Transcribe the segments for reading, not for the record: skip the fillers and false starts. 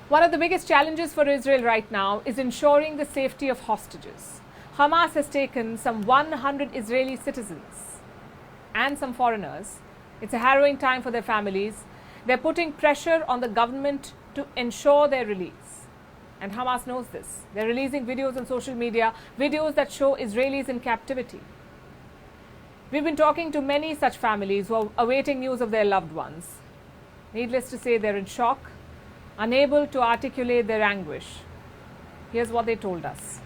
One of the biggest challenges for Israel right now is ensuring the safety of hostages. Hamas has taken some 100 Israeli citizens and some foreigners. It's a harrowing time for their families. They're putting pressure on the government to ensure their release. And Hamas knows this. They're releasing videos on social media, videos that show Israelis in captivity. We've been talking to many such families who are awaiting news of their loved ones. Needless to say, they're in shock, unable to articulate their anguish. Here's what they told us.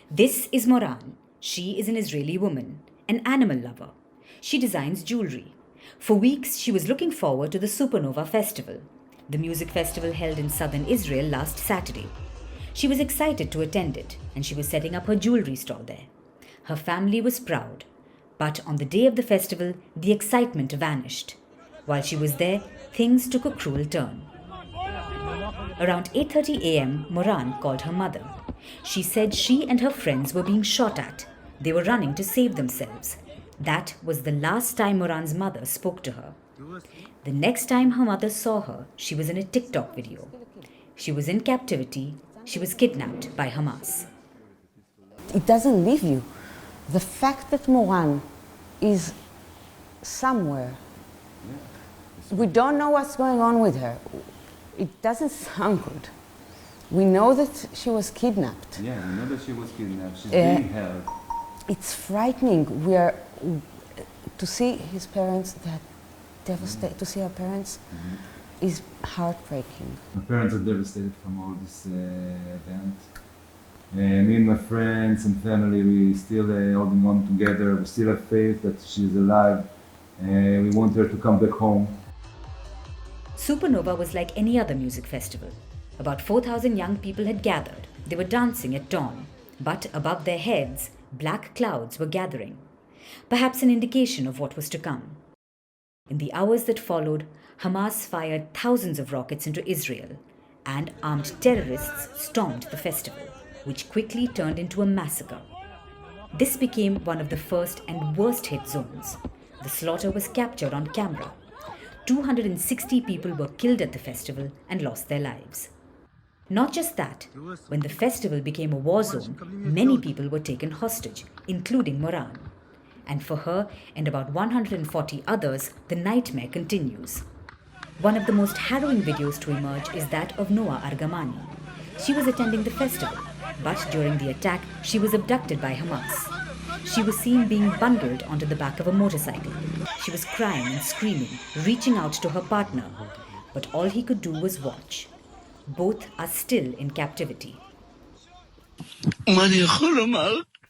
This is Moran. She is an Israeli woman, an animal lover. She designs jewelry. For weeks, she was looking forward to the Supernova Festival, the music festival held in southern Israel last Saturday. She was excited to attend it, and she was setting up her jewelry store there. Her family was proud, but on the day of the festival, the excitement vanished. While she was there, things took a cruel turn. Around 8:30 a.m., Moran called her mother. She said she and her friends were being shot at. They were running to save themselves. That was the last time Moran's mother spoke to her. The next time her mother saw her, she was in a TikTok video. She was in captivity. She was kidnapped by Hamas. It doesn't leave you. The fact that Moran is somewhere, we don't know what's going on with her. It doesn't sound good. We know that she was kidnapped. Yeah, we know that she was kidnapped. She's being held. It's frightening. To see his parents, that devastated. To see our parents is heartbreaking. My parents are devastated from all this event. Me and my friends and family, we still holding on together. We still have faith that she's alive. We want her to come back home. Supernova was like any other music festival. About 4,000 young people had gathered. They were dancing at dawn. But above their heads, black clouds were gathering. Perhaps an indication of what was to come. In the hours that followed, Hamas fired thousands of rockets into Israel, and armed terrorists stormed the festival, which quickly turned into a massacre. This became one of the first and worst hit zones. The slaughter was captured on camera. 260 people were killed at the festival and lost their lives. Not just that, when the festival became a war zone, many people were taken hostage, including Moran. And for her and about 140 others, the nightmare continues. One of the most harrowing videos to emerge is that of Noa Argamani. She was attending the festival, but during the attack, she was abducted by Hamas. She was seen being bundled onto the back of a motorcycle. She was crying and screaming, reaching out to her partner, but all he could do was watch. Both are still in captivity.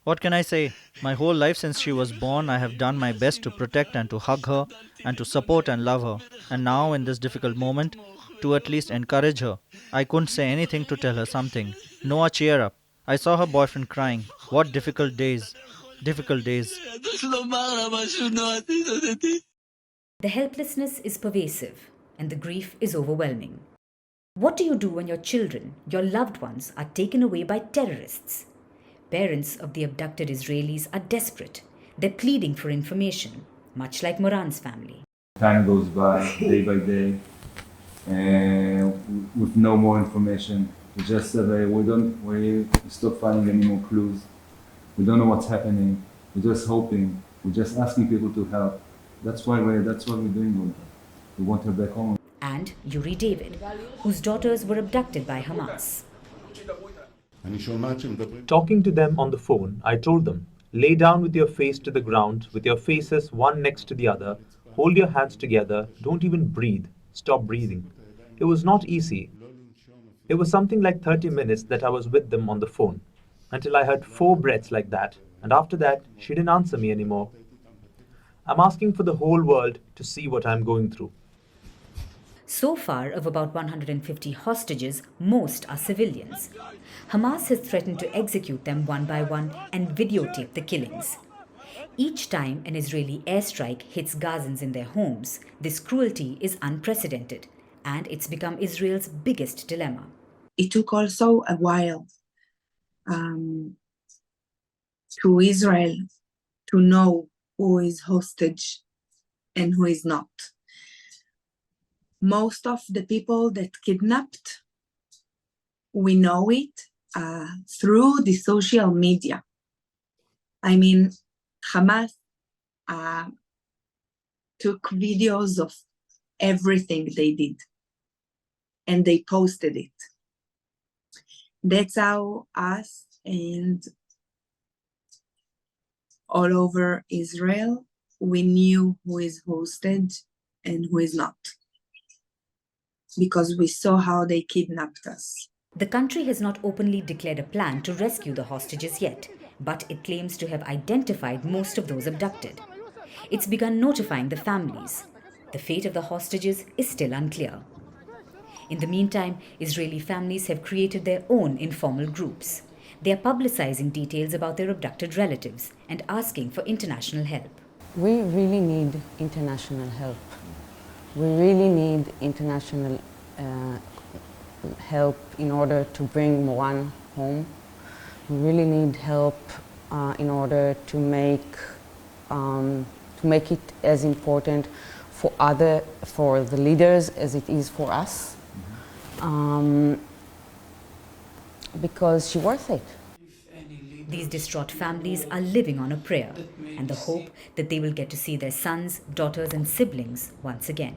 What can I say? My whole life since she was born, I have done my best to protect and to hug her and to support and love her. And now, in this difficult moment, to at least encourage her. I couldn't say anything to tell her something. Noah, cheer up. I saw her boyfriend crying. What difficult days. Difficult days. The helplessness is pervasive and the grief is overwhelming. What do you do when your children, your loved ones, are taken away by terrorists? Parents of the abducted Israelis are desperate. They're pleading for information, much like Moran's family. Time goes by, day by day, with no more information. We just we stop finding any more clues. We don't know what's happening. We're just hoping. We're just asking people to help. That's what we're doing with her. We want her back home. And Yuri David, whose daughters were abducted by Hamas. Talking to them on the phone, I told them, lay down with your face to the ground, with your faces one next to the other, hold your hands together, don't even breathe, stop breathing. It was not easy. It was something like 30 minutes that I was with them on the phone, until I heard 4 breaths like that, and after that, she didn't answer me anymore. I'm asking for the whole world to see what I'm going through. So far, of about 150 hostages, most are civilians. Hamas has threatened to execute them one by one and videotape the killings. Each time an Israeli airstrike hits Gazans in their homes, this cruelty is unprecedented, and it's become Israel's biggest dilemma. It took also a while to Israel to know who is hostage and who is not. most of the people that kidnapped, we know it through the social media. I mean, Hamas took videos of everything they did and they posted it. That's how us and all over Israel, we knew who is hosted and who is not, because we saw how they kidnapped us. The country has not openly declared a plan to rescue the hostages yet, but it claims to have identified most of those abducted. It's begun notifying the families. The fate of the hostages is still unclear. In the meantime, Israeli families have created their own informal groups. They are publicizing details about their abducted relatives and asking for international help. We really need international help. We really need international help in order to bring Moran home. We really need help in order to make it as important for the leaders as it is for us, because she's worth it. These distraught families are living on a prayer and the hope that they will get to see their sons, daughters and siblings once again.